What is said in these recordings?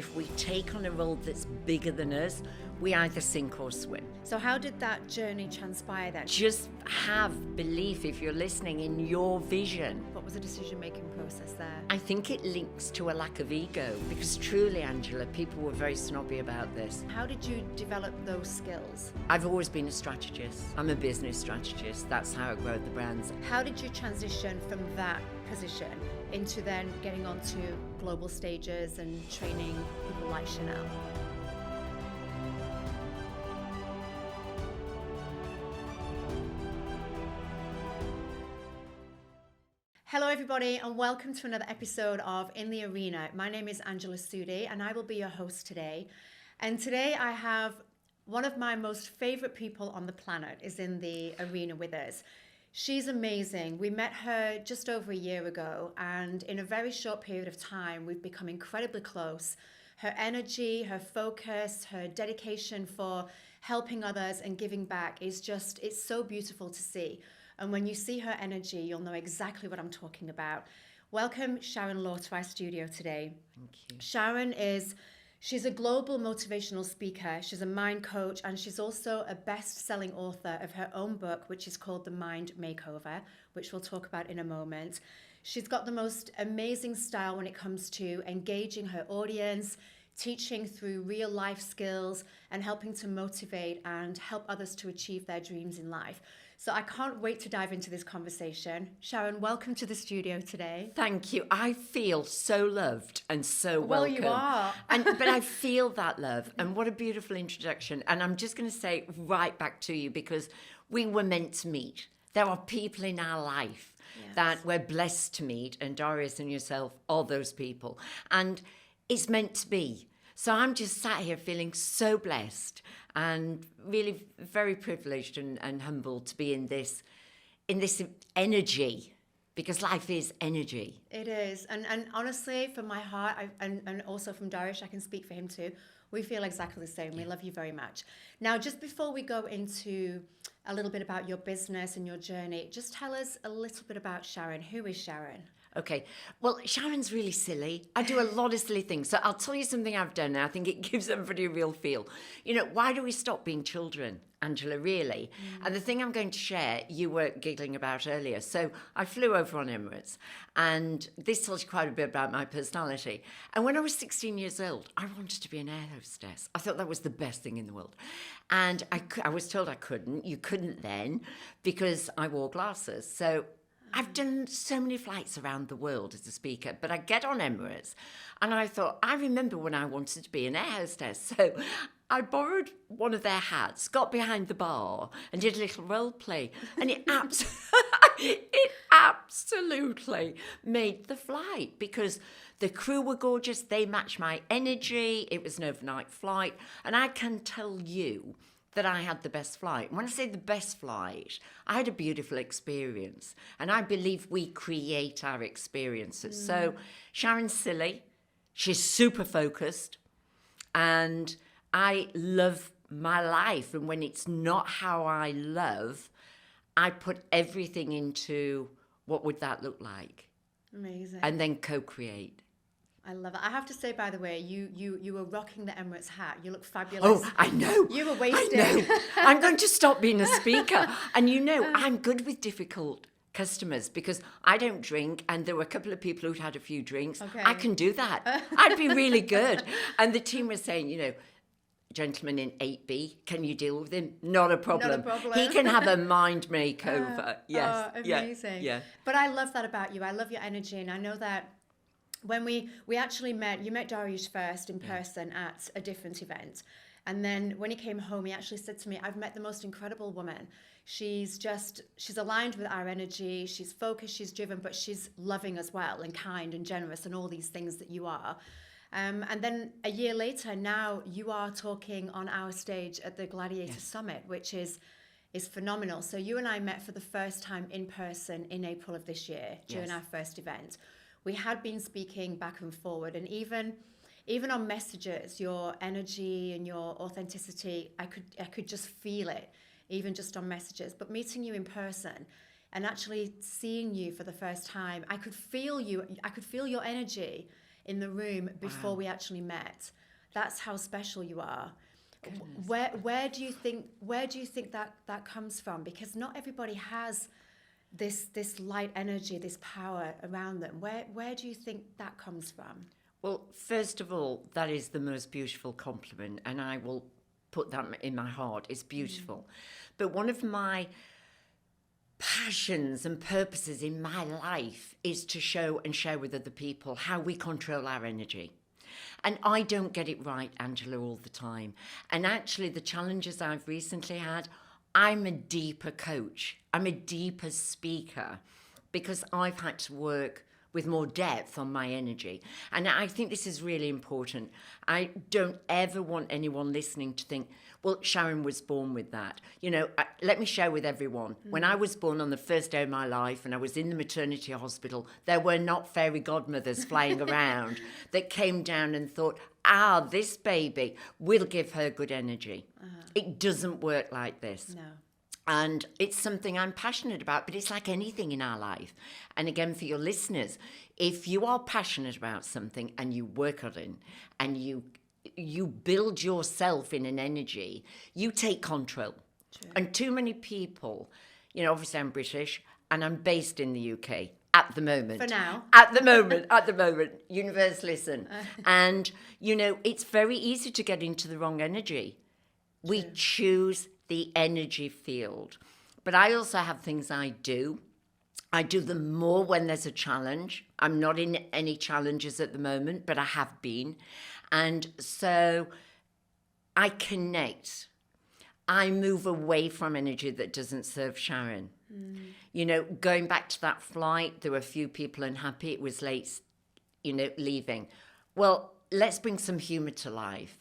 if we take on a role that's bigger than us, we either sink or swim. So how did that journey transpire then? Just have belief, if you're listening, in your vision. What was the decision-making process there? I think it links to a lack of ego, because truly, Angela, people were very snobby about this. How did you develop those skills? I've always been a strategist. I'm a business strategist. That's how I grow the brands. How did you transition from that position into then getting onto global stages and training people like Chanel? Hello everybody and welcome to another episode of In the Arena. My name is Angela Soudi and I will be your host today. And today I have one of my most favorite people on the planet is in the arena with us. She's amazing. We met her just over a year ago and in a very short period of time we've become incredibly close. Her energy, her focus, her dedication for helping others and giving back is just, it's so beautiful to see. And when you see her energy, you'll know exactly what I'm talking about. Welcome Sharon Lowe to our studio today. Thank you. Sharon she's a global motivational speaker. She's a mind coach, and she's also a best-selling author of her own book, which is called The Mind Makeover, which we'll talk about in a moment. She's got the most amazing style when it comes to engaging her audience, teaching through real life skills, and helping to motivate and help others to achieve their dreams in life. So I can't wait to dive into this conversation. Sharon, welcome to the studio today. Thank you. I feel so loved and so welcome. Well, you are. But I feel that love. And what a beautiful introduction. And I'm just going to say right back to you because we were meant to meet. There are people in our life that we're blessed to meet. And Dariush and yourself are those people. And it's meant to be. So I'm just sat here feeling so blessed and really very privileged and humbled to be in this energy, because life is energy. It is. And honestly, from my heart, and also from Dariush, I can speak for him too, we feel exactly the same. We love you very much. Now, just before we go into a little bit about your business and your journey, just tell us a little bit about Sharon. Who is Sharon? Okay, well, Sharon's really silly. I do a lot of silly things. So I'll tell you something I've done, and I think it gives everybody a real feel. You know, why do we stop being children, Angela, really? And the thing I'm going to share, you were giggling about earlier. So I flew over on Emirates, and this tells you quite a bit about my personality. And when I was 16 years old, I wanted to be an air hostess. I thought that was the best thing in the world. And I was told I couldn't. You couldn't then, because I wore glasses. So I've done so many flights around the world as a speaker, but I get on Emirates and I thought, I remember when I wanted to be an air hostess. So I borrowed one of their hats, got behind the bar and did a little role play. And it absolutely made the flight because the crew were gorgeous. They matched my energy. It was an overnight flight. And I can tell you that I had the best flight. When I say the best flight, I had a beautiful experience. And I believe we create our experiences. So Sharon's silly. She's super focused. And I love my life. And when it's not how I love, I put everything into what would that look like? Amazing. And then co-create. I love it. I have to say, by the way, you were rocking the Emirates hat. You look fabulous. Oh, I know. You were wasted. I know. I'm going to stop being a speaker. And you know, I'm good with difficult customers because I don't drink, and there were a couple of people who'd had a few drinks. Okay. I can do that. I'd be really good. And the team was saying, you know, gentleman in 8B, can you deal with him? Not a problem. Not a problem. He can have a mind makeover. Yes. Amazing. Yeah. But I love that about you. I love your energy, and I know that when we actually met, you met Dariush first in person at a different event. And then when he came home, he actually said to me, I've met the most incredible woman. She's aligned with our energy. She's focused, she's driven, but she's loving as well and kind and generous and all these things that you are. And then a year later, now you are talking on our stage at the Gladiator Summit, which is phenomenal. So you and I met for the first time in person in April of this year during our first event. We had been speaking back and forward, and even on messages, your energy and your authenticity, I could just feel it, even just on messages. But meeting you in person and actually seeing you for the first time, I could feel you. I could feel your energy in the room before we actually met. That's how special you are. Where do you think that comes from? Because not everybody has this light energy, this power around them. Where do you think that comes from? Well, first of all, that is the most beautiful compliment, and I will put that in my heart. It's beautiful. But one of my passions and purposes in my life is to show and share with other people how we control our energy. And I don't get it right, Angela, all the time. And actually, the challenges I've recently had, I'm a deeper coach. I'm a deeper speaker because I've had to work with more depth on my energy. And I think this is really important. I don't ever want anyone listening to think, well, Sharon was born with that. Let me share with everyone. When I was born on the first day of my life and I was in the maternity hospital, there were not fairy godmothers flying around that came down and thought, this baby, we'll give her good energy. It doesn't work like this. No. And it's something I'm passionate about, but it's like anything in our life. And again, for your listeners, if you are passionate about something and you work on it and you build yourself in an energy, you take control. True. And too many people, obviously I'm British and I'm based in the UK at the moment. For now. At the moment, universe listen. And, it's very easy to get into the wrong energy. True. We choose the energy field. But I also have things I do. I do them more when there's a challenge. I'm not in any challenges at the moment, but I have been. And so I connect. I move away from energy that doesn't serve Sharon. Going back to that flight, there were a few people unhappy. It was late, leaving. Well, let's bring some humor to life.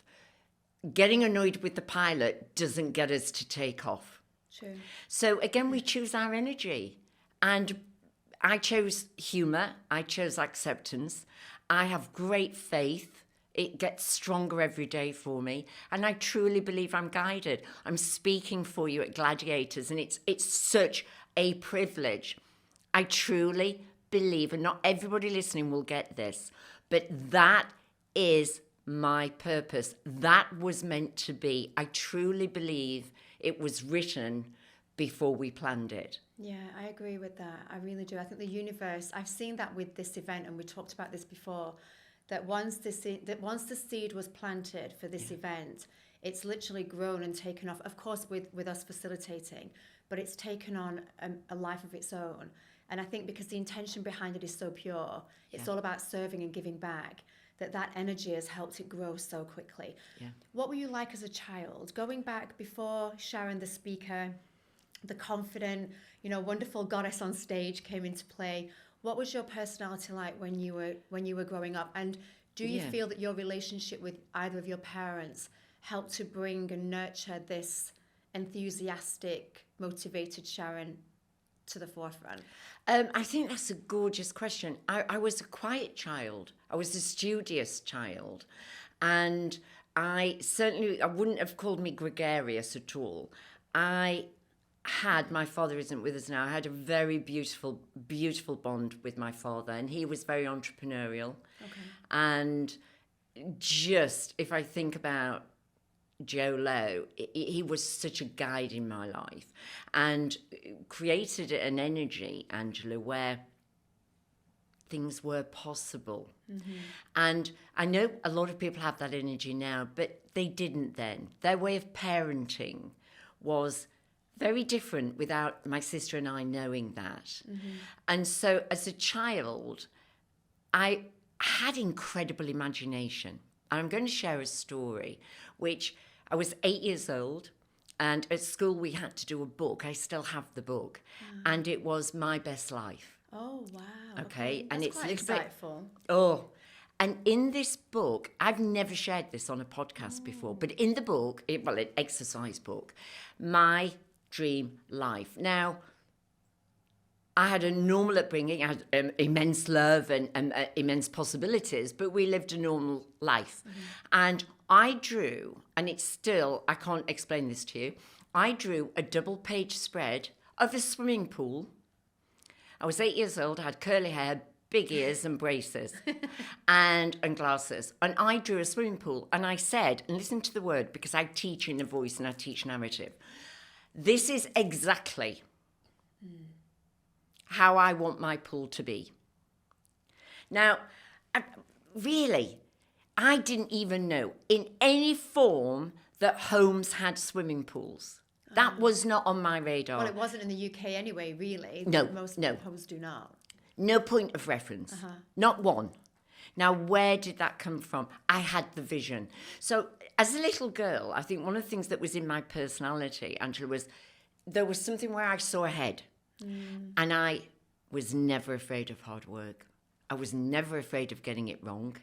Getting annoyed with the pilot doesn't get us to take off. True. So again, we choose our energy. And I chose humor. I chose acceptance. I have great faith. It gets stronger every day for me. And I truly believe I'm guided. I'm speaking for you at Gladiators, and it's such a privilege. I truly believe, and not everybody listening will get this, but that is my purpose. That was meant to be. I truly believe it was written before we planned it. Yeah, I agree with that. I really do. I think the universe, I've seen that with this event, and we talked about this before, that once the seed was planted for this event, it's literally grown and taken off, of course, with us facilitating, but it's taken on a life of its own. And I think because the intention behind it is so pure, it's all about serving and giving back, that energy has helped it grow so quickly. Yeah. What were you like as a child? Going back before Sharon, the speaker, the confident, wonderful goddess on stage came into play. What was your personality like when you were growing up? And do you feel that your relationship with either of your parents helped to bring and nurture this enthusiastic, motivated Sharon to the forefront? I think that's a gorgeous question. I was a quiet child. I was a studious child. And I wouldn't have called me gregarious at all. My father isn't with us now. I had a very beautiful, beautiful bond with my father, and he was very entrepreneurial. Okay. And just, if I think about Lowe, he was such a guide in my life and created an energy, Angela, where things were possible. Mm-hmm. And I know a lot of people have that energy now, but they didn't then. Their way of parenting was very different without my sister and I knowing that. Mm-hmm. And so as a child, I had incredible imagination. And I'm going to share a story, which I was 8 years old, and at school we had to do a book. I still have the book, and it was My Best Life. Oh, wow. Okay, and that's it's quite insightful. And in this book, I've never shared this on a podcast before, but in the book, an exercise book, My Dream Life. Now, I had a normal upbringing. I had immense love and immense possibilities, but we lived a normal life. Mm-hmm. And I drew, and it's still, I can't explain this to you, I drew a double-page spread of a swimming pool. I was 8 years old, I had curly hair, big ears and braces and glasses. And I drew a swimming pool and I said, and listen to the word because I teach in a voice and I teach narrative. This is exactly how I want my pool to be. Now, really, I didn't even know in any form that homes had swimming pools. That was not on my radar. Well, it wasn't in the UK anyway, really. No, Most no. homes do not. No point of reference. Not one. Now, where did that come from? I had the vision. So, as a little girl, I think one of the things that was in my personality, Angela, was there was something where I saw ahead. And I was never afraid of hard work. I was never afraid of getting it wrong.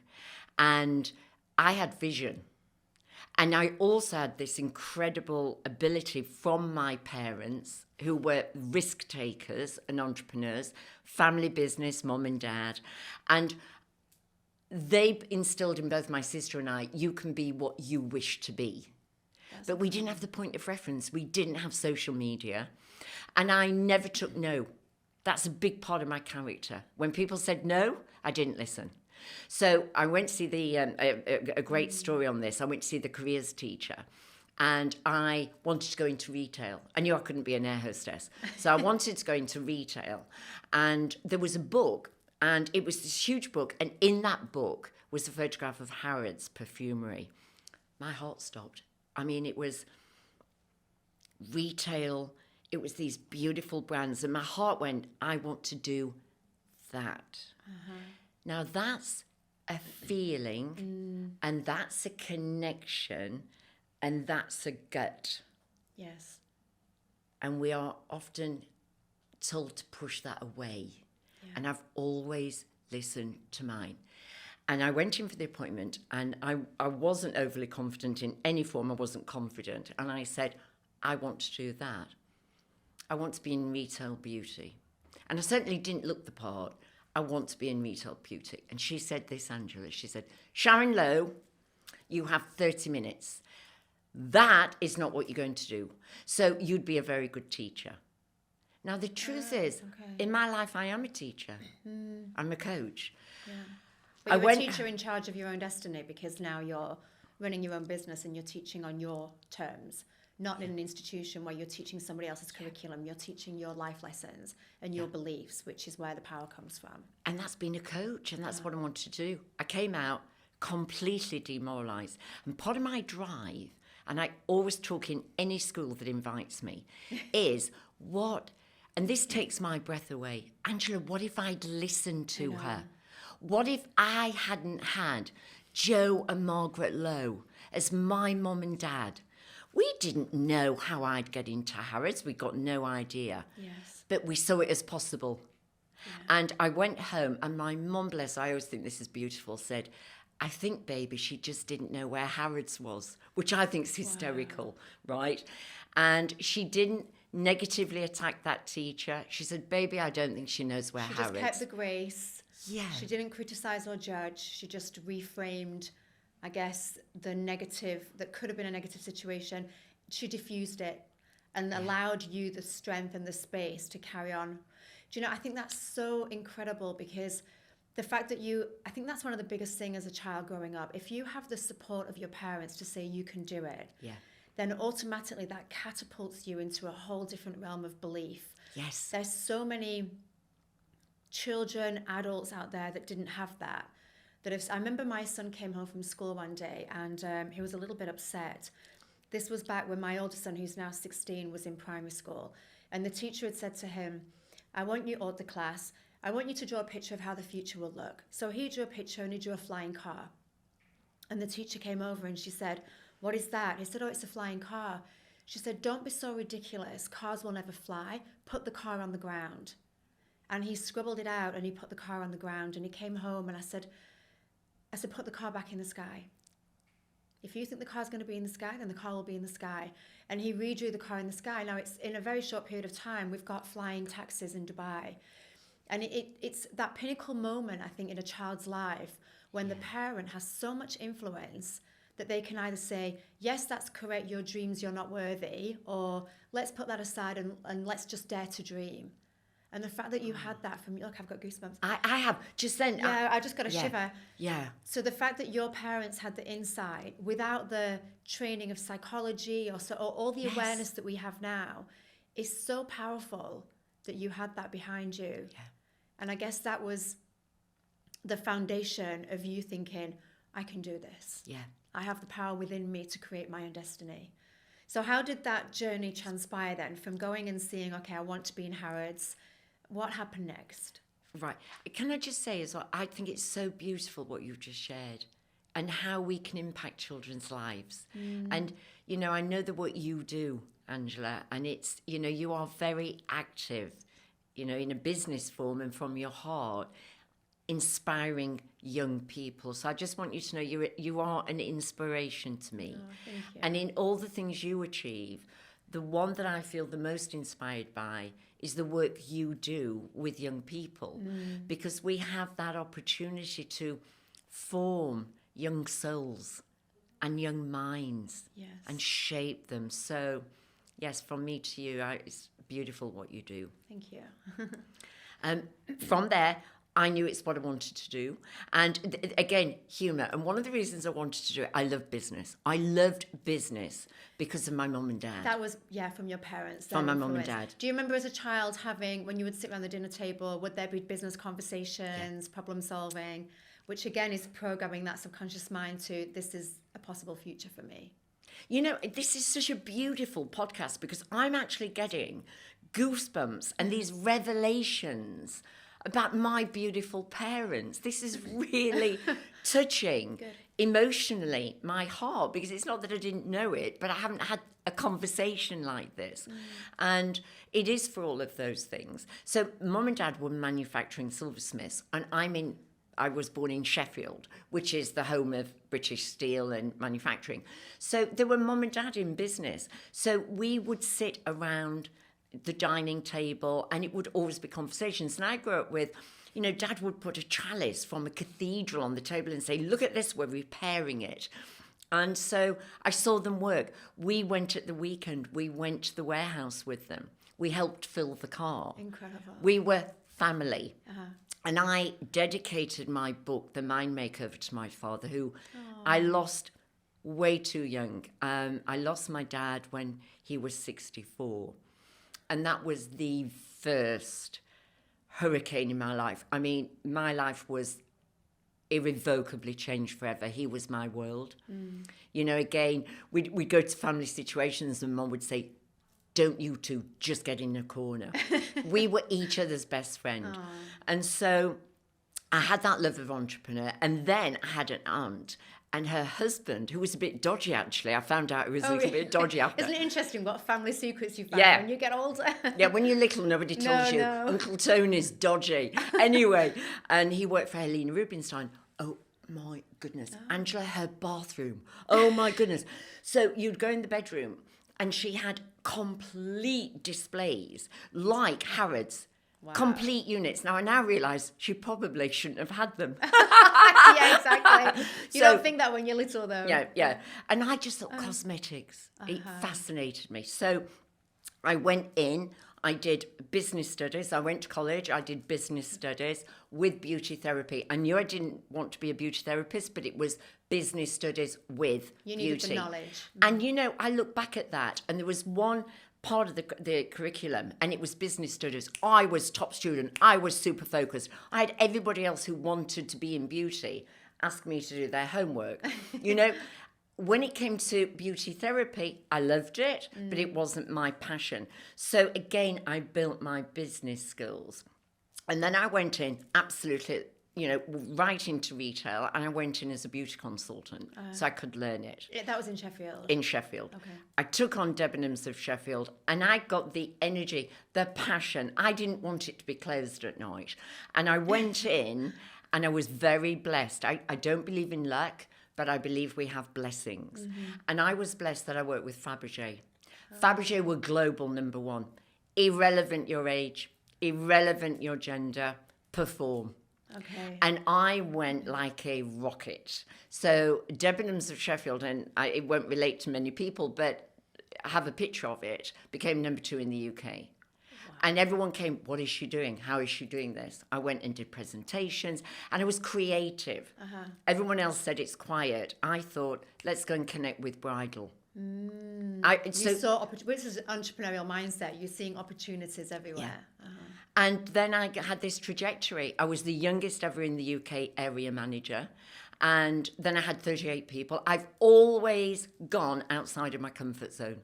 And I had vision. And I also had this incredible ability from my parents, who were risk takers and entrepreneurs, family business, mom and dad. And they instilled in both my sister and I, you can be what you wish to be. But we didn't have the point of reference. We didn't have social media. And I never took no. That's a big part of my character. When people said no, I didn't listen. So I went to see a great story on this. I went to see the careers teacher and I wanted to go into retail. I knew I couldn't be an air hostess. So I wanted to go into retail. And there was a book and it was this huge book. And in that book was a photograph of Harrods perfumery. My heart stopped. I mean, it was retail. It was these beautiful brands. And my heart went, I want to do that. Now, that's a feeling and that's a connection and that's a gut. Yes. And we are often told to push that away. Yeah. And I've always listened to mine. And I went in for the appointment and I wasn't overly confident in any form. I wasn't confident. And I said, I want to do that. I want to be in retail beauty. And I certainly didn't look the part. I want to be in retail beauty. And she said this, Angela. She said, Sharon Lowe, you have 30 minutes. That is not what you're going to do. So you'd be a very good teacher. Now, the truth is, in my life, I am a teacher. I'm a coach. Yeah. But you're a teacher in charge of your own destiny because now you're running your own business and you're teaching on your terms. Not in an institution where you're teaching somebody else's curriculum. You're teaching your life lessons and your beliefs, which is where the power comes from. And that's being a coach, and that's what I wanted to do. I came out completely demoralised. And part of my drive, and I always talk in any school that invites me, is what, and this takes my breath away, Angela, what if I'd listened to her? What if I hadn't had Joe and Margaret Lowe as my mum and dad? We didn't know how I'd get into Harrods. We got no idea. Yes. But we saw it as possible. Yeah. And I went home and my mum, bless her, I always think this is beautiful, said, I think, baby, she just didn't know where Harrods was, which I think is hysterical, right? And she didn't negatively attack that teacher. She said, baby, I don't think she knows where Harrods is. She just kept the grace. Yeah. She didn't criticise or judge. She just reframed, I guess, the negative, that could have been a negative situation. She diffused it and allowed you the strength and the space to carry on. Do you know, I think that's so incredible because the fact that I think that's one of the biggest things as a child growing up. If you have the support of your parents to say you can do it, then automatically that catapults you into a whole different realm of belief. Yes. There's so many children, adults out there that didn't have that. I remember my son came home from school one day and he was a little bit upset. This was back when my older son, who's now 16, was in primary school. And the teacher had said to him, I want you, or the class, I want you to draw a picture of how the future will look. So he drew a picture and he drew a flying car. And the teacher came over and she said, what is that? He said, oh, it's a flying car. She said, don't be so ridiculous. Cars will never fly. Put the car on the ground. And he scribbled it out and he put the car on the ground and he came home and I said, put the car back in the sky. If you think the car's going to be in the sky, then the car will be in the sky. And he redrew the car in the sky. Now, it's in a very short period of time, we've got flying taxis in Dubai. And it's that pinnacle moment, I think, in a child's life when the parent has so much influence that they can either say, yes, that's correct, your dreams, you're not worthy, or let's put that aside and let's just dare to dream. And the fact that you had that from, look, I've got goosebumps. I have, just then. Yeah, I just got a shiver. Yeah. So the fact that your parents had the insight without the training of psychology or all the awareness that we have now is so powerful that you had that behind you. Yeah. And I guess that was the foundation of you thinking, I can do this. Yeah. I have the power within me to create my own destiny. So how did that journey transpire then from going and seeing, okay, I want to be in Harrods? What happened next? Right. Can I just say as well, I think it's so beautiful what you've just shared and how we can impact children's lives. And, you know, I know that what you do, Angela, and it's, you know, you are very active, you know, in a business form and from your heart, inspiring young people. So I just want you to know you are an inspiration to me. Oh, thank you. And in all the things you achieve, the one that I feel the most inspired by is the work you do with young people, because we have that opportunity to form young souls and young minds and shape them. So, yes, from me to you, it's beautiful what you do. Thank you. From there, I knew it's what I wanted to do. And again, humour. And one of the reasons I wanted to do it, I love business. I loved business because of my mum and dad. That was, from your parents. From my mum and dad. Do you remember as a child when you would sit around the dinner table, would there be business conversations, problem solving, which again is programming that subconscious mind to, this is a possible future for me? You know, this is such a beautiful podcast because I'm actually getting goosebumps and these revelations about my beautiful parents. This is really touching emotionally my heart, because it's not that I didn't know it, but I haven't had a conversation like this. And it is for all of those things. So mum and dad were manufacturing silversmiths, and I was born in Sheffield, which is the home of British steel and manufacturing. So there were mum and dad in business. So we would sit around the dining table and it would always be conversations. And I grew up with, you know, dad would put a chalice from a cathedral on the table and say, look at this, we're repairing it. And so I saw them work. We went at the weekend, we went to the warehouse with them. We helped fill the car. Incredible. We were family. And I dedicated my book, The Mind Makeover, to my father, who I lost way too young. I lost my dad when he was 64. And that was the first hurricane in my life. I mean, my life was irrevocably changed forever. He was my world. You know, again, we'd go to family situations and mum would say, don't you two just get in a corner. We were each other's best friend. And so I had that love of entrepreneur. And then I had an aunt and her husband, who was a bit dodgy, actually. I found out he was a little bit dodgy after. Isn't it interesting what family secrets you find when you get older? Yeah, when you're little, nobody tells you. Uncle Tony's dodgy. Anyway, and he worked for Helena Rubinstein. Oh, my goodness. Angela, her bathroom. Oh, my goodness. So you'd go in the bedroom and she had complete displays like Harrods. Wow. Complete units. Now, I now realise she probably shouldn't have had them. Yeah, exactly. You don't think that when you're little, though. Yeah. And I just thought cosmetics. It fascinated me. So I went in. I did business studies. I went to college. I did business studies with beauty therapy. I knew I didn't want to be a beauty therapist, but it was business studies with beauty. You needed the knowledge. And, you know, I look back at that, and there was one part of the curriculum, and it was business studies. I was top student. I was super focused. I had everybody else who wanted to be in beauty ask me to do their homework. You know, when it came to beauty therapy, I loved it, but it wasn't my passion. So again, I built my business skills. And then I went in absolutely, you know, right into retail, and I went in as a beauty consultant so I could learn it. That was in Sheffield? In Sheffield. Okay. I took on Debenhams of Sheffield, and I got the energy, the passion. I didn't want it to be closed at night. And I went in, and I was very blessed. I don't believe in luck, but I believe we have blessings. And I was blessed that I worked with Fabergé. Fabergé were global number one. Irrelevant your age, irrelevant your gender, perform. Okay. And I went like a rocket. So Debenhams of Sheffield, and it won't relate to many people, but I have a picture of it, became number 2 in the UK. Wow. And everyone came, what is she doing? How is she doing this? I went and did presentations, and I was creative. Everyone else said it's quiet. I thought, let's go and connect with bridal. You saw which is entrepreneurial mindset. You're seeing opportunities everywhere. And then I had this trajectory. I was the youngest ever in the UK area manager. And then I had 38 people. I've always gone outside of my comfort zone.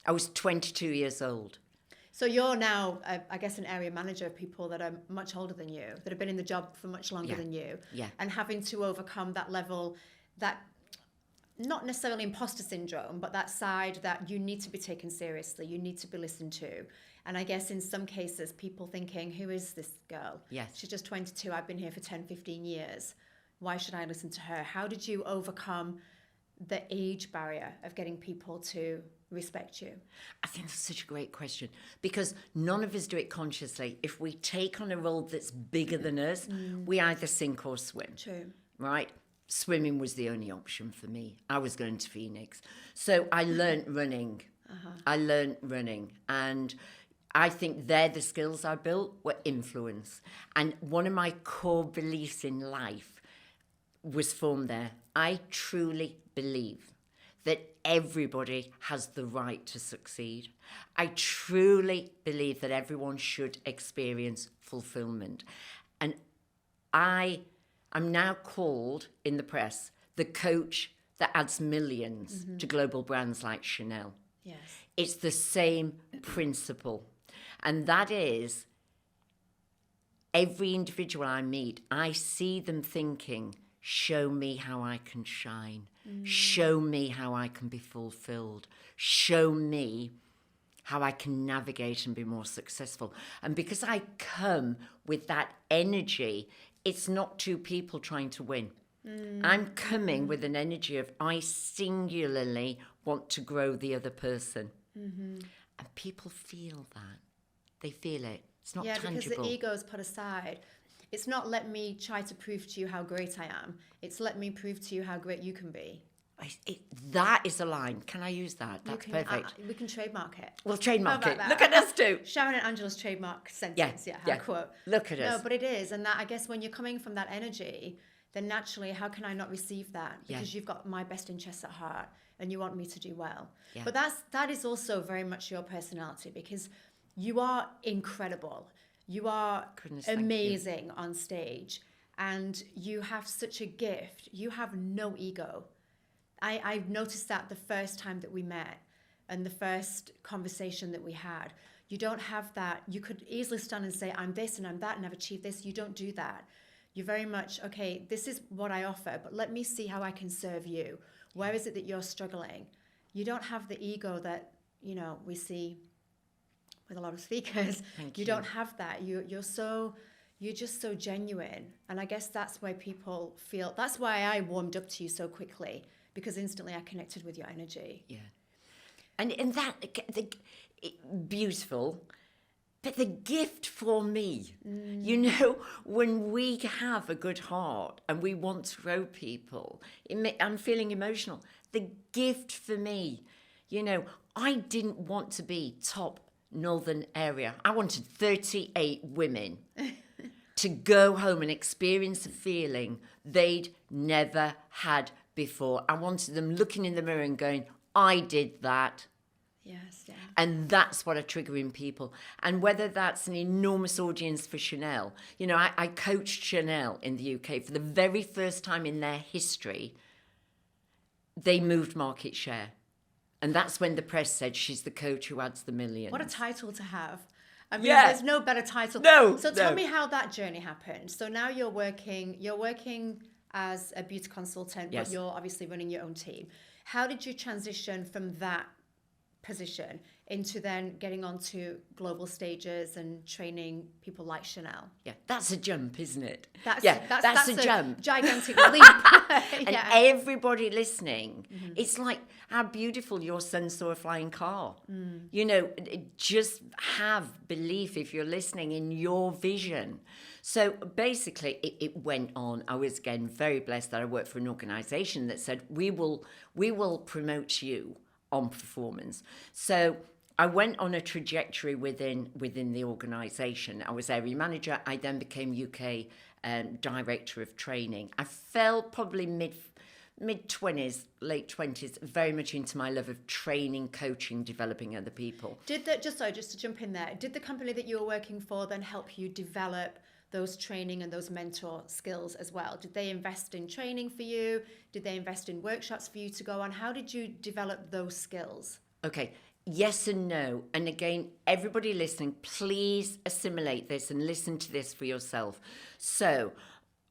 I was 22 years old. So you're now, I guess, an area manager of people that are much older than you, that have been in the job for much longer than you. And having to overcome that level, that not necessarily imposter syndrome, but that side that you need to be taken seriously, you need to be listened to. And I guess in some cases, people thinking, who is this girl? Yes. She's just 22, I've been here for 10, 15 years. Why should I listen to her? How did you overcome the age barrier of getting people to respect you? I think that's such a great question, because none of us do it consciously. If we take on a role that's bigger than us, we either sink or swim. True. Right? Swimming was the only option for me. I was going to Phoenix. So I learnt running. And I think they're the skills I built were influence. And one of my core beliefs in life was formed there. I truly believe that everybody has the right to succeed. I truly believe that everyone should experience fulfillment. And I'm now called in the press the coach that adds millions to global brands like Chanel. Yes. It's the same principle. And that is, every individual I meet, I see them thinking, show me how I can shine. Show me how I can be fulfilled. Show me how I can navigate and be more successful. And because I come with that energy, it's not two people trying to win. I'm coming with an energy of I singularly want to grow the other person. And people feel that. They feel it. It's not tangible. Yeah, because the ego is put aside. It's not let me try to prove to you how great I am. It's let me prove to you how great you can be. That is a line. Can I use that? That's perfect. We can trademark it. We'll trademark it. Look at us two. Sharon and Angela's trademark sentence. Yeah, quote. Look at us. No, but it is. And that, I guess, when you're coming from that energy, then naturally, how can I not receive that? Because you've got my best interests at heart and you want me to do well. Yeah. But that is also very much your personality, because you are incredible. You are amazing on stage, and you have such a gift. You have no ego. I noticed that the first time that we met and the first conversation that we had. You don't have that. You could easily stand and say, I'm this and I'm that and I've achieved this. You don't do that. You're very much, okay, this is what I offer, but let me see how I can serve you. Where is it that you're struggling? You don't have the ego that, we see with a lot of speakers. Thank you. Don't have that. You're just so genuine. And I guess that's why people feel, that's why I warmed up to you so quickly, because instantly I connected with your energy. Yeah. And that, beautiful, but the gift for me, when we have a good heart and we want to grow people, I'm feeling emotional. The gift for me, I didn't want to be top Northern area. I wanted 38 women to go home and experience a feeling they'd never had before. I wanted them looking in the mirror and going, I did that. Yes, yeah. And that's what I trigger in people. And whether that's an enormous audience for Chanel, I coached Chanel in the UK for the very first time in their history. They moved market share. And that's when the press said she's the coach who adds the millions. What a title to have. I mean, there's no better title. So tell me how that journey happened. So now you're working as a beauty consultant, but you're obviously running your own team. How did you transition from that position into then getting onto global stages and training people like Chanel? Yeah, that's a jump, isn't it? That's a jump. Gigantic leap. And everybody listening, it's like how beautiful your son saw a flying car. Just have belief, if you're listening, in your vision. So basically, it went on. I was, again, very blessed that I worked for an organisation that said, we will promote you on performance. So I went on a trajectory within the organisation. I was area manager. I then became UK director of training. I fell probably mid-20s, late 20s, very much into my love of training, coaching, developing other people. Just to jump in there, did the company that you were working for then help you develop those training and those mentor skills as well? Did they invest in training for you? Did they invest in workshops for you to go on? How did you develop those skills? Okay, yes and no. And again, everybody listening, please assimilate this and listen to this for yourself. So,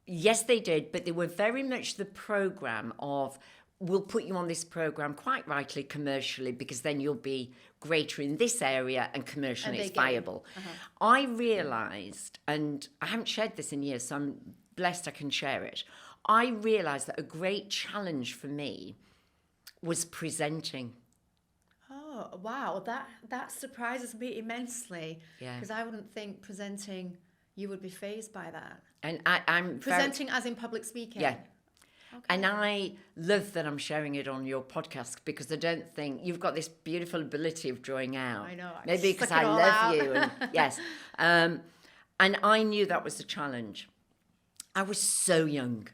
yes, they did, but they were very much the program of, we'll put you on this program, quite rightly, commercially, because then you'll be greater in this area and commercially it's viable. I realised, and I haven't shared this in years, so I'm blessed I can share it. I realised that a great challenge for me was presenting. Oh, wow. That surprises me immensely. Yeah. Because I wouldn't think presenting, you would be fazed by that. And I'm presenting as in public speaking? Yeah. Okay. And I love that I'm sharing it on your podcast, because I don't think you've got this beautiful ability of drawing out. I know. Maybe because I love you. And, yes. And I knew that was a challenge. I was so young,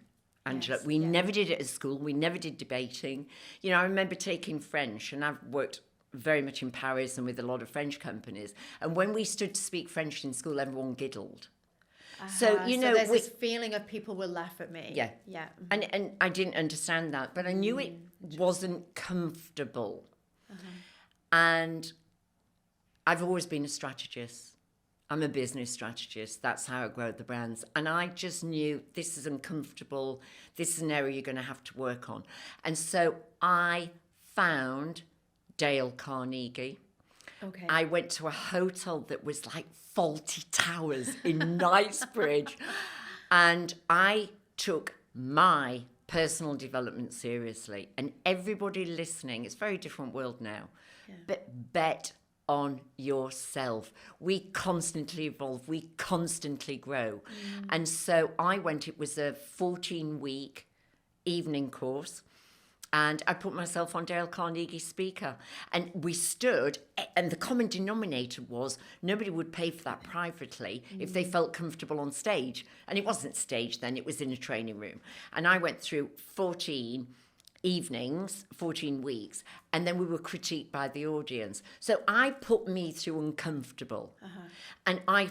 Angela. Yes, we never did it at school. We never did debating. You know, I remember taking French, and I've worked very much in Paris and with a lot of French companies. And when we stood to speak French in school, everyone giggled. So, you know, there's this feeling of people will laugh at me. Yeah. Yeah. And I didn't understand that, but I knew it wasn't comfortable. And I've always been a strategist. I'm a business strategist. That's how I grow the brands. And I just knew this is uncomfortable. This is an area you're going to have to work on. And so I found Dale Carnegie. Okay. I went to a hotel that was like Faulty Towers in Knightsbridge. And I took my personal development seriously. And everybody listening, it's a very different world now, but bet on yourself. We constantly evolve. We constantly grow. And so I went, it was a 14-week evening course. And I put myself on Dale Carnegie speaker. And we stood, and the common denominator was nobody would pay for that privately if they felt comfortable on stage. And it wasn't stage then, it was in a training room. And I went through 14 evenings, 14 weeks, and then we were critiqued by the audience. So I put me through uncomfortable. And I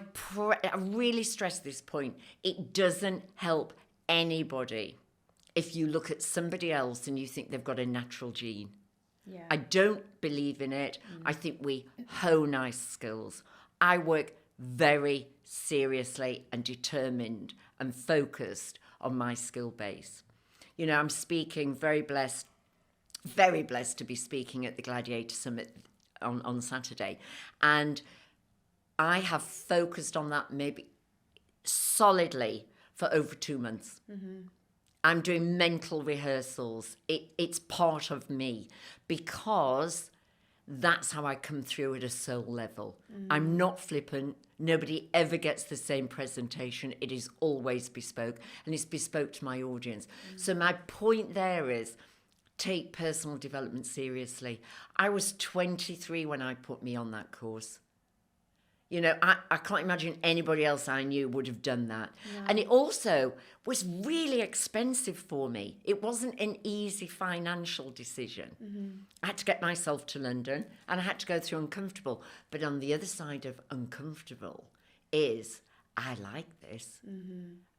really stress this point. It doesn't help anybody if you look at somebody else and you think they've got a natural gene. Yeah. I don't believe in it. I think we hone our skills. I work very seriously and determined and focused on my skill base. You know, I'm speaking, very blessed to be speaking at the Gladiator Summit on Saturday. And I have focused on that maybe solidly for over 2 months. I'm doing mental rehearsals. It's part of me because that's how I come through at a soul level. I'm not flippant. Nobody ever gets the same presentation. It is always bespoke, and it's bespoke to my audience. So my point there is take personal development seriously. I was 23 when I put me on that course. You know, I can't imagine anybody else I knew would have done that. No. And it also was really expensive for me. It wasn't an easy financial decision. I had to get myself to London and I had to go through uncomfortable. But on the other side of uncomfortable is I like this.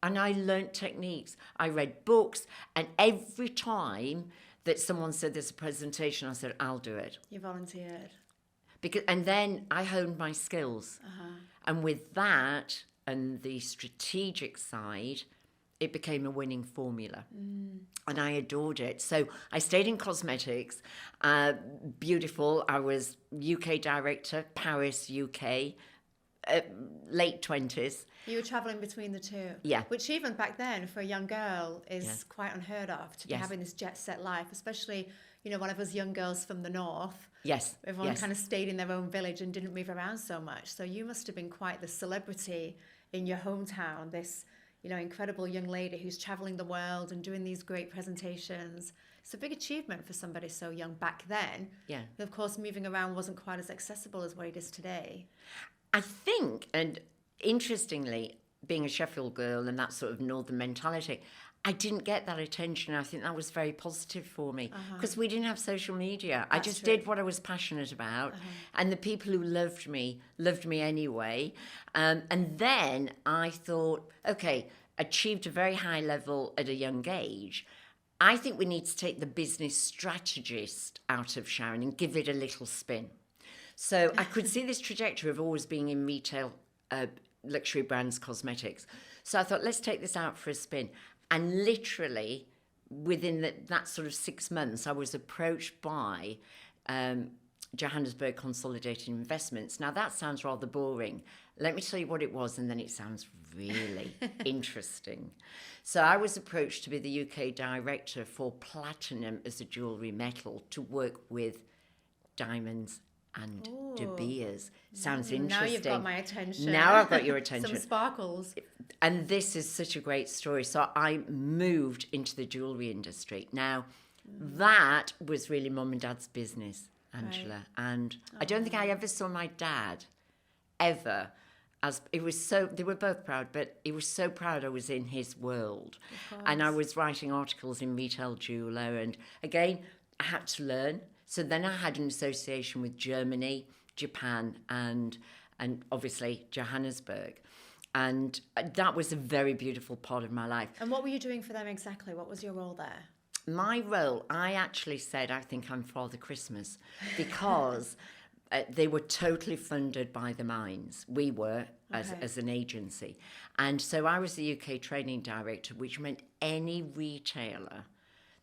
And I learnt techniques. I read books. And every time that someone said there's a presentation, I said, I'll do it. You volunteered. And then I honed my skills. And with that and the strategic side, it became a winning formula. And I adored it. So I stayed in cosmetics. Beautiful. I was UK director, Paris, UK, late 20s. You were travelling between the two. Yeah. Which even back then, for a young girl, is quite unheard of, to be having this jet-set life, especially, you know, one of us young girls from the north. Yes. Everyone kind of stayed in their own village and didn't move around so much. So you must have been quite the celebrity in your hometown, this, you know, incredible young lady who's traveling the world and doing these great presentations. it's a big achievement for somebody so young back then. Yeah. But of course, moving around wasn't quite as accessible as what it is today. I think, and interestingly, being a Sheffield girl and that sort of northern mentality, I didn't get that attention. I think that was very positive for me because we didn't have social media. I just did what I was passionate about, and the people who loved me anyway. And then I thought, okay, achieved a very high level at a young age. I think we need to take the business strategist out of Sharon and give it a little spin. So I could see this trajectory of always being in retail, luxury brands, cosmetics. So I thought, let's take this out for a spin. And literally, within that sort of 6 months, I was approached by Johannesburg Consolidated Investments. Now, that sounds rather boring. Let me tell you what it was, and then it sounds really interesting. So I was approached to be the UK director for platinum as a jewellery metal to work with diamonds and De Beers. Sounds interesting. Now you've got my attention. Now I've got your attention. Some sparkles. And this is such a great story. So I moved into the jewellery industry. Now, that was really mum and dad's business, Angela. Right. And I don't think I ever saw my dad ever as it was so, they were both proud, but he was so proud I was in his world. And I was writing articles in Retail Jeweller. And again, I had to learn. So then I had an association with Germany, Japan, and obviously Johannesburg. And that was a very beautiful part of my life. And what were you doing for them exactly? What was your role there? My role, I actually said, I think I'm Father Christmas, because they were totally funded by the mines. We were, as an agency. And so I was the UK training director, which meant any retailer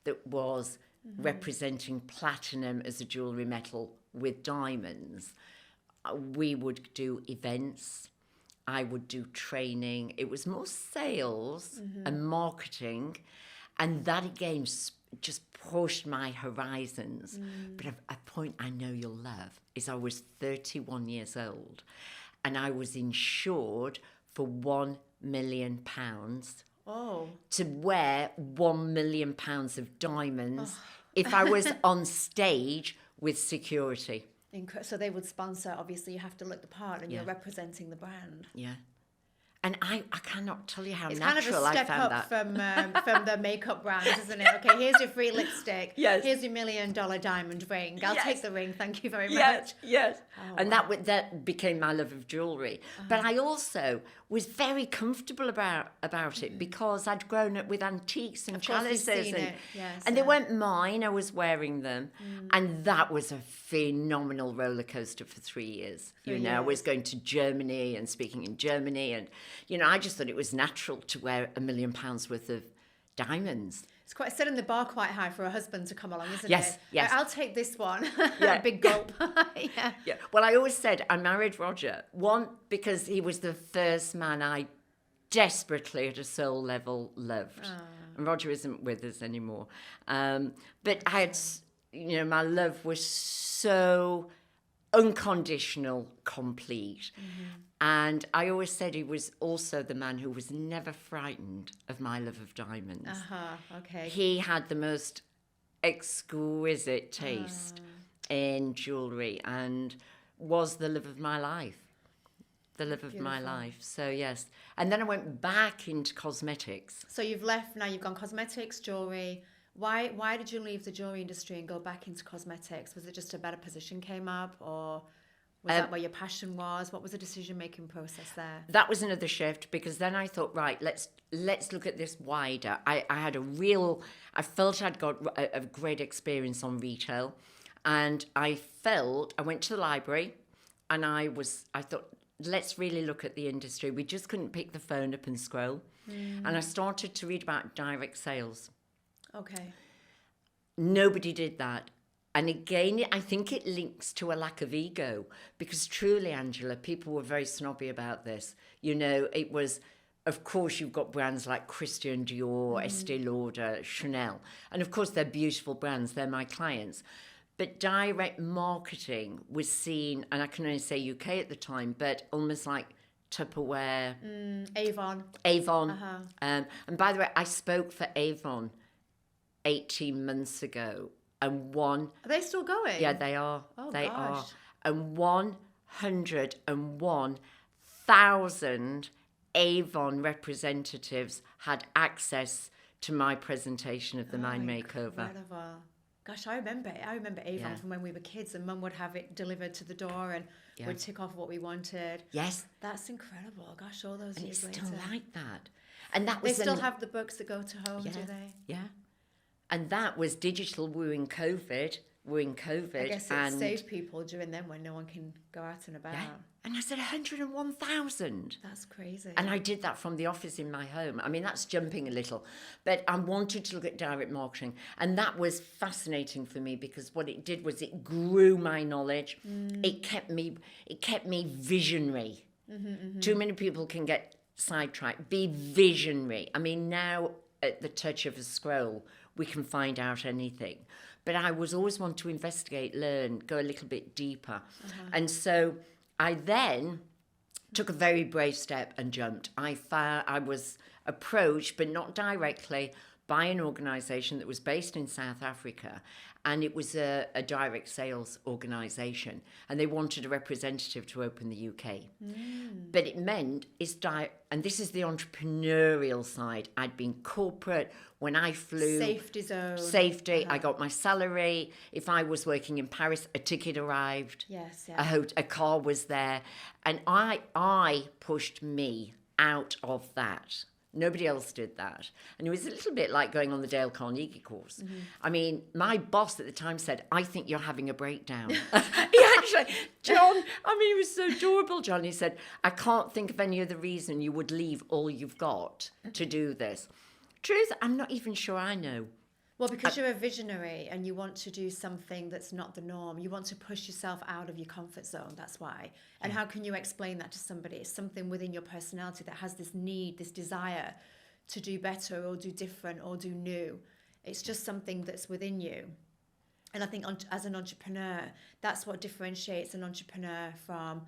that was representing platinum as a jewellery metal with diamonds, we would do events. I would do training. It was more sales and marketing. And that, again, just pushed my horizons. But a point I know you'll love is I was 31 years old and I was insured for £1 million to wear £1 million of diamonds if I was on stage with security. So they would sponsor, obviously you have to look the part and you're representing the brand. Yeah. And I cannot tell you how it's natural kind of a step up from the makeup brands, isn't it? Okay, here's your free lipstick. Yes. Here's your $1 million diamond ring. I'll take the ring. Thank you very much. Yes. Oh, and that became my love of jewellery. But I also was very comfortable about it because I'd grown up with antiques and chalices. And they weren't mine. I was wearing them. And that was a phenomenal roller coaster for 3 years. I was going to Germany and speaking in Germany, and I just thought it was natural to wear $1 million worth of diamonds. It's quite setting the bar quite high for a husband to come along, isn't it? Yes. I'll take this one. Big gulp. Yeah. Well, I always said I married Roger. One, because he was the first man I desperately at a soul level loved. And Roger isn't with us anymore. But I had, my love was so unconditional, complete. And I always said he was also the man who was never frightened of my love of diamonds. Okay. He had the most exquisite taste in jewellery and was the love of my life. The love of my life. So, yes. And then I went back into cosmetics. So you've left, now you've gone cosmetics, jewellery. Why did you leave the jewellery industry and go back into cosmetics? Was it just a better position came up, or was that where your passion was? What was the decision-making process there? That was another shift, because then I thought, right, let's look at this wider. I felt I'd got a great experience on retail, and I went to the library, and I thought, let's really look at the industry. We just couldn't pick the phone up and scroll. And I started to read about direct sales. Okay. Nobody did that. And again, I think it links to a lack of ego, because truly, Angela, people were very snobby about this. It was, of course, you've got brands like Christian Dior, Estee Lauder, Chanel. And of course, they're beautiful brands. They're my clients. But direct marketing was seen, and I can only say UK at the time, but almost like Tupperware. Avon. And by the way, I spoke for Avon 18 months ago, and one... Are they still going? Yeah, they are. Oh, they gosh. are. And 101,000 Avon representatives had access to my presentation of the Mind Makeover. Incredible. Gosh, I remember Avon from when we were kids, and Mum would have it delivered to the door, and we'd tick off what we wanted. Yes. That's incredible. Gosh, all those years It's later. still like that. And that was They still have the books that go to home, do they? Yeah. And that was digital. We're in COVID. I guess it saved people during them when no one can go out and about. Yeah. And I said 101,000. That's crazy. And I did that from the office in my home. I mean, that's jumping a little. But I wanted to look at direct marketing. And that was fascinating for me, because what it did was it grew my knowledge. It kept me visionary. Too many people can get sidetracked. Be visionary. I mean, now at the touch of a scroll, we can find out anything. But I was always want to investigate, learn, go a little bit deeper. And so I then took a very brave step and jumped. I was approached, but not directly, by an organisation that was based in South Africa, and it was a direct sales organisation, and they wanted a representative to open the UK. But it meant and this is the entrepreneurial side. I'd been corporate when I flew. Safety zone. Safety. I got my salary. If I was working in Paris, a ticket arrived. Yes, yeah. A car was there, and I pushed me out of that. Nobody else did that. And it was a little bit like going on the Dale Carnegie course. I mean, my boss at the time said, I think you're having a breakdown. He actually, John, I mean, he was so adorable, John. He said, I can't think of any other reason you would leave all you've got to do this. Truth, I'm not even sure I know. Well, because you're a visionary and you want to do something that's not the norm. You want to push yourself out of your comfort zone. That's why. And how can you explain that to somebody? It's something within your personality that has this need, this desire to do better or do different or do new. It's just something that's within you. And I think as an entrepreneur, that's what differentiates an entrepreneur from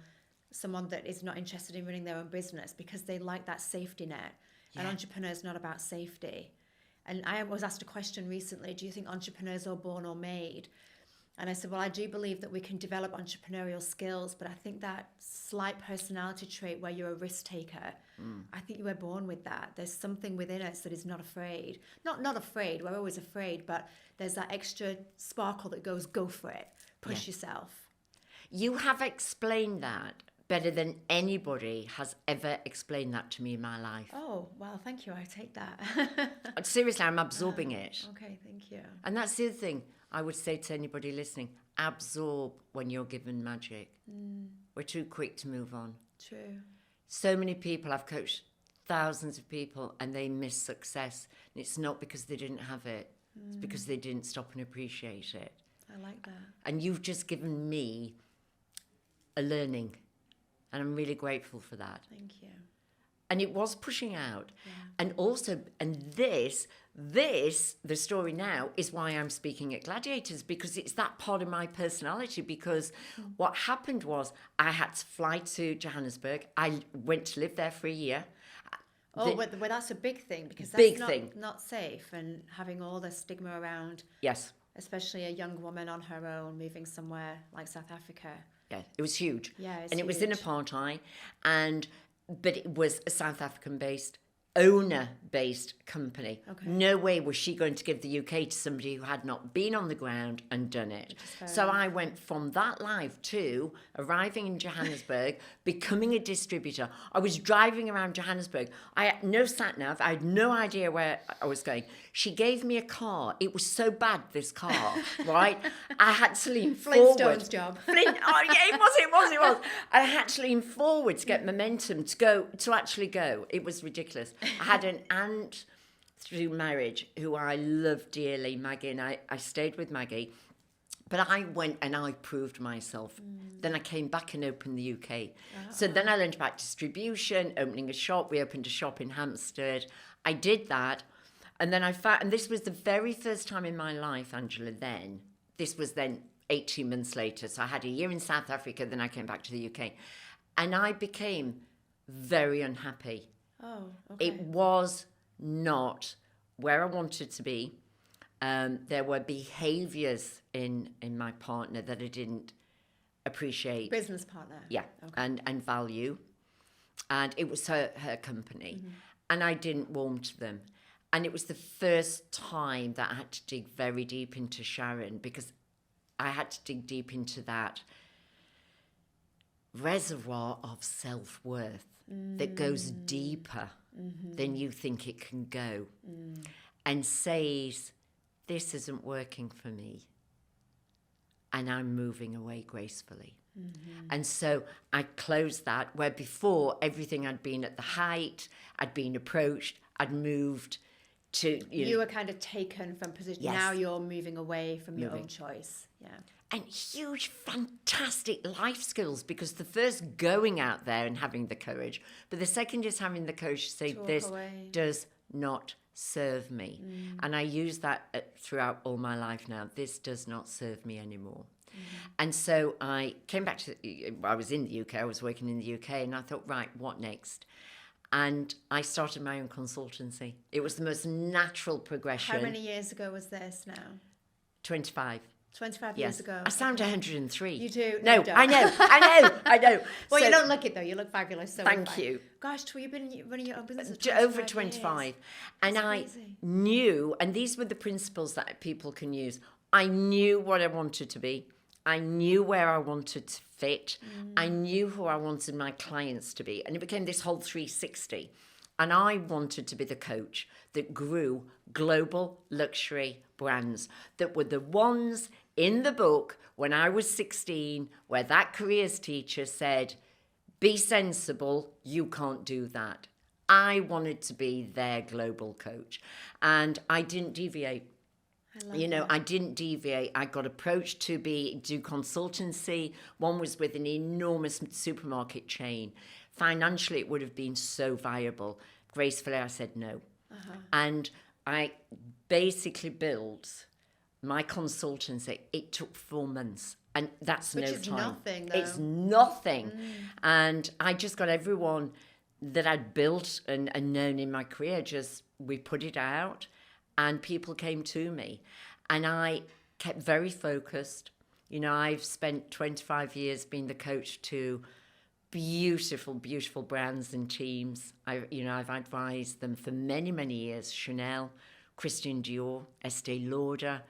someone that is not interested in running their own business, because they like that safety net. An entrepreneur is not about safety. And I was asked a question recently, do you think entrepreneurs are born or made? And I said, well, I do believe that we can develop entrepreneurial skills, but I think that slight personality trait where you're a risk taker, I think you were born with that. There's something within us that is not afraid. Not afraid, we're always afraid, but there's that extra sparkle that goes, go for it, push yourself. You have explained that better than anybody has ever explained that to me in my life. Oh, well, thank you. I take that. Seriously, I'm absorbing it. Okay, thank you. And that's the other thing I would say to anybody listening. Absorb when you're given magic. We're too quick to move on. True. So many people, I've coached thousands of people, and they miss success. And it's not because they didn't have it. It's because they didn't stop and appreciate it. I like that. And you've just given me a learning. And I'm really grateful for that. Thank you. And it was pushing out. And also, the story now is why I'm speaking at Gladiators, because it's that part of my personality. Because what happened was I had to fly to Johannesburg. I went to live there for a year. Well, that's a big thing, because Big that's thing. not safe, and having all the stigma around, Yes. especially a young woman on her own moving somewhere like South Africa. Yeah, it was huge. Yeah, it's and it was in huge. apartheid, but it was a South African-based, owner-based company. Okay. No way was she going to give the UK to somebody who had not been on the ground and done it. So I went from that life to arriving in Johannesburg, becoming a distributor. I was driving around Johannesburg. I had no sat-nav. I had no idea where I was going. She gave me a car. It was so bad, this car, right? I had to lean forward. Flintstone's job. Oh, yeah, it was. I had to lean forward to get momentum to actually go. It was ridiculous. I had an aunt through marriage who I love dearly, Maggie, and I stayed with Maggie. But I went and I proved myself. Then I came back and opened the UK. So then I learned about distribution, opening a shop. We opened a shop in Hampstead. I did that. And then I found, and this was the very first time in my life, Angela, then. This was then 18 months later. So I had a year in South Africa, then I came back to the UK. And I became very unhappy. Oh, okay. It was not where I wanted to be. There were behaviours in my partner that I didn't appreciate. Business partner. Yeah, Okay. and value. And it was her company. And I didn't warm to them. And it was the first time that I had to dig very deep into Sharon, because I had to dig deep into that reservoir of self-worth that goes deeper than you think it can go, and says, this isn't working for me, and I'm moving away gracefully. And so I closed that, where before everything had been at the height, I'd been approached, I'd moved to... You were kind of taken from position. Yes. Now you're moving away from your own choice. Yeah. And huge, fantastic life skills, because the first, going out there and having the courage, but the second is having the courage to say, this does not serve me. And I use that throughout all my life now. This does not serve me anymore. And so I came back to, I was in the UK, I was working in the UK, and I thought, right, what next? And I started my own consultancy. It was the most natural progression. How many years ago was this now? 25. 25 years ago. I sound 103. You do? No, you don't. I know. Well, So, you don't look it though. You look fabulous. So thank you. Gosh, you've been running your own business Over 25. years. And That's I crazy. knew, and these were the principles that people can use. I knew what I wanted to be. I knew where I wanted to fit. I knew who I wanted my clients to be. And it became this whole 360. And I wanted to be the coach that grew global luxury brands, that were the ones in the book when I was 16, where that careers teacher said, be sensible, you can't do that. I wanted to be their global coach. And I didn't deviate. I didn't deviate. I got approached to do consultancy. One was with an enormous supermarket chain. Financially, it would have been so viable. Gracefully, I said no. And I basically built my consultancy. It took 4 months. And that's Which no is time. nothing, though. It's nothing. And I just got everyone that I'd built and known in my career, we put it out. And people came to me, and I kept very focused. I've spent 25 years being the coach to beautiful, beautiful brands and teams. I've advised them for many, many years. Chanel, Christian Dior, Estee Lauder.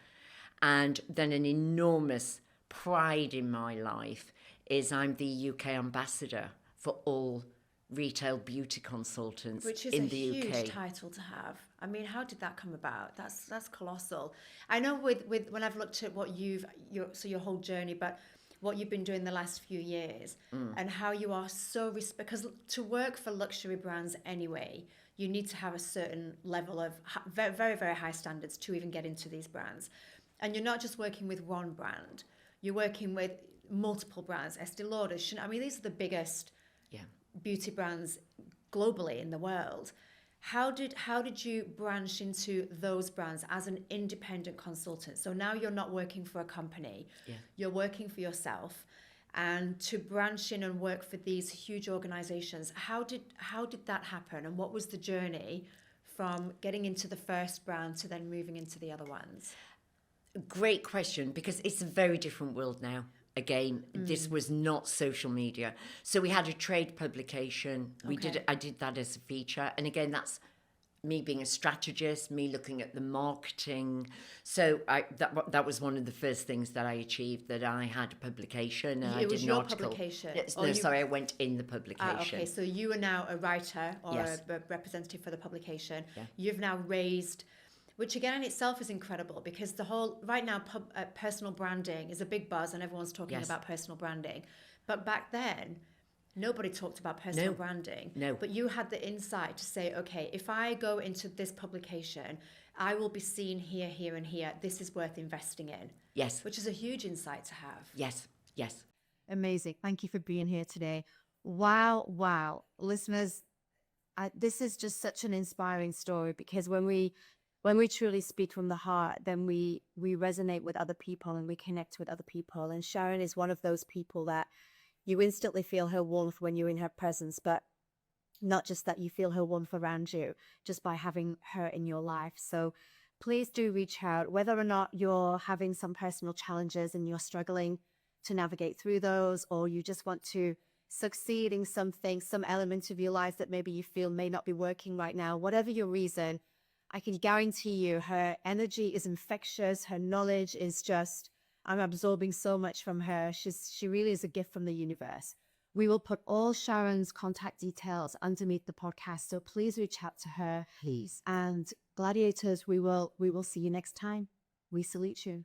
And then an enormous pride in my life is I'm the UK ambassador for all retail beauty consultants Which is in a the huge UK. title to have. I mean, how did that come about? That's colossal. I know with when I've looked at what your whole journey, but what you've been doing the last few years, and how you are so because to work for luxury brands anyway, you need to have a certain level of very, very, very high standards to even get into these brands. And you're not just working with one brand, you're working with multiple brands. Estee Lauder, Chanel, I mean, these are the biggest beauty brands globally in the world. How did you branch into those brands as an independent consultant? So now you're not working for a company, you're working for yourself, and to branch in and work for these huge organizations. How did that happen, and what was the journey from getting into the first brand to then moving into the other ones? Great question, because it's a very different world now. Again, this was not social media. So we had a trade publication. I did that as a feature. And again, that's me being a strategist, me looking at the marketing. So that was one of the first things that I achieved, that I had a publication. And I did an article. Publication? I went in the publication. Okay, so you are now a writer or Yes. a representative for the publication. Yeah. You've now raised... Which again in itself is incredible, because the whole, right now, personal branding is a big buzz and everyone's talking about personal branding. But back then, nobody talked about personal branding. No. But you had the insight to say, okay, if I go into this publication, I will be seen here, here, and here. This is worth investing in. Yes. Which is a huge insight to have. Yes. Amazing. Thank you for being here today. Wow. Listeners, this is just such an inspiring story, because when we truly speak from the heart, then we resonate with other people and we connect with other people. And Sharon is one of those people that you instantly feel her warmth when you're in her presence, but not just that, you feel her warmth around you just by having her in your life. So please do reach out, whether or not you're having some personal challenges and you're struggling to navigate through those, or you just want to succeed in something, some element of your life that maybe you feel may not be working right now. Whatever your reason, I can guarantee you her energy is infectious. Her knowledge is just, I'm absorbing so much from her. She really is a gift from the universe. We will put all Sharon's contact details underneath the podcast, so please reach out to her. Please. And gladiators, we will see you next time. We salute you.